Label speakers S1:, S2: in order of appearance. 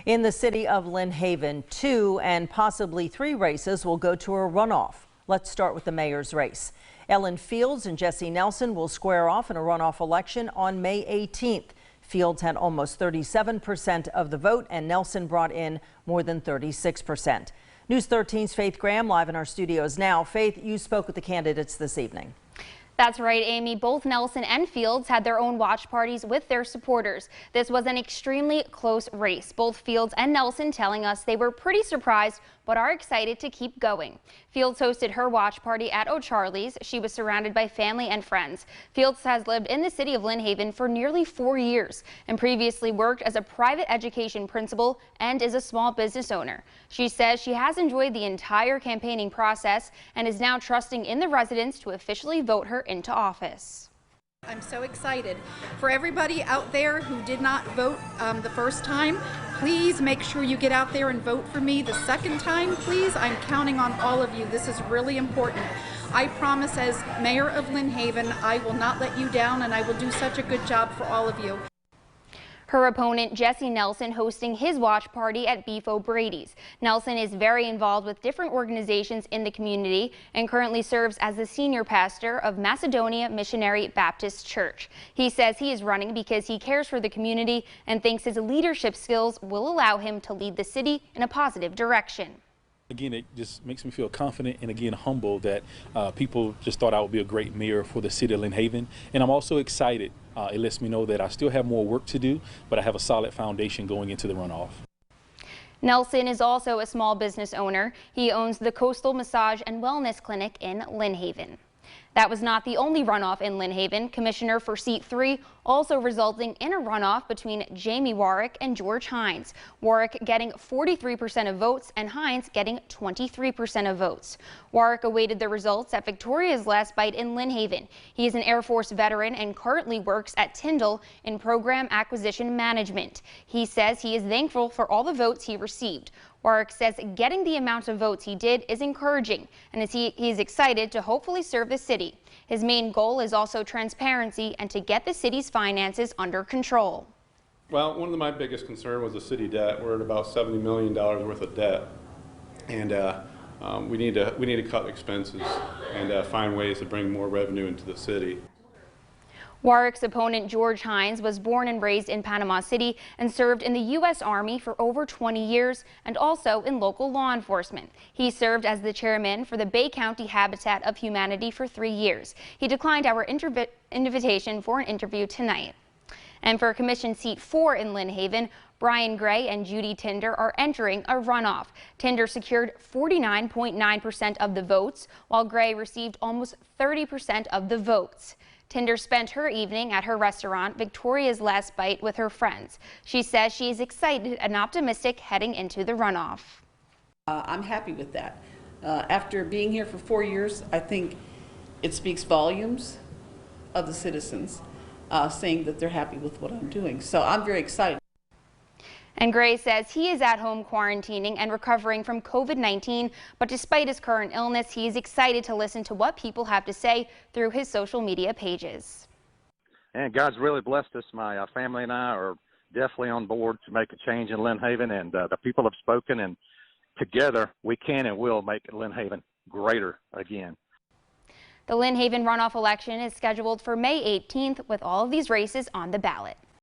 S1: In the city of Lynn Haven, 2 and possibly 3 races will go to a runoff. Let's start with the mayor's race. Ellen Fields and Jesse Nelson will square off in a runoff election on May 18th. Fields had almost 37% of the vote and Nelson brought in more than 36%. News 13's Faith Graham live in our studios now. Faith, you spoke with the candidates this evening.
S2: That's right, Amy. Both Nelson and Fields had their own watch parties with their supporters. This was an extremely close race. Both Fields and Nelson telling us they were pretty surprised but are excited to keep going. Fields hosted her watch party at O'Charlie's. She was surrounded by family and friends. Fields has lived in the city of Lynn Haven for nearly 4 years and previously worked as a private education principal and is a small business owner. She says she has enjoyed the entire campaigning process and is now trusting in the residents to officially vote her into office.
S3: I'm so excited. For everybody out there who did not vote the first time, please make sure you get out there and vote for me the second time, please. I'm counting on all of you. This is really important. I promise as mayor of Lynn Haven, I will not let you down and I will do such a good job for all of you.
S2: Her opponent, Jesse Nelson, hosting his watch party at Beef O'Brady's. Nelson is very involved with different organizations in the community and currently serves as the senior pastor of Macedonia Missionary Baptist Church. He says he is running because he cares for the community and thinks his leadership skills will allow him to lead the city in a positive direction.
S4: Again, it just makes me feel confident and again humble that people just thought I would be a great mayor for the city of Lynn Haven. And I'm also excited. It lets me know that I still have more work to do, but I have a solid foundation going into the runoff.
S2: Nelson is also a small business owner. He owns the Coastal Massage and Wellness Clinic in Lynn Haven. That was not the only runoff in Lynn Haven. Commissioner for Seat 3 also resulting in a runoff between Jamie Warwick and George Hines. Warwick getting 43% of votes and Hines getting 23% of votes. Warwick awaited the results at Victoria's Last Bite in Lynn Haven. He is an Air Force veteran and currently works at Tyndall in Program Acquisition Management. He says he is thankful for all the votes he received. Warwick says getting the amount of votes he did is encouraging and he is excited to hopefully serve the city. His main goal is also transparency and to get the city's finances under control.
S5: Well, one of my biggest concerns was the city debt. We're at about $70 million worth of debt, and we need to cut expenses and find ways to bring more revenue into the city.
S2: Warwick's opponent, George Hines, was born and raised in Panama City and served in the U.S. Army for over 20 years and also in local law enforcement. He served as the chairman for the Bay County Habitat of Humanity for 3 years. He declined our invitation for an interview tonight. And for Commission Seat 4 in Lynn Haven, Brian Gray and Judy Tinder are entering a runoff. Tinder secured 49.9% of the votes, while Gray received almost 30% of the votes. Tinder spent her evening at her restaurant, Victoria's Last Bite, with her friends. She says she is excited and optimistic heading into the runoff.
S6: I'm happy with that. After being here for 4 years, I think it speaks volumes of the citizens saying that they're happy with what I'm doing. So I'm very excited.
S2: And Gray says he is at home quarantining and recovering from COVID-19, but despite his current illness, he is excited to listen to what people have to say through his social media pages.
S7: And God's really blessed us. My family and I are definitely on board to make a change in Lynn Haven, and the people have spoken, and together we can and will make Lynn Haven greater again.
S2: The Lynn Haven runoff election is scheduled for May 18th with all of these races on the ballot.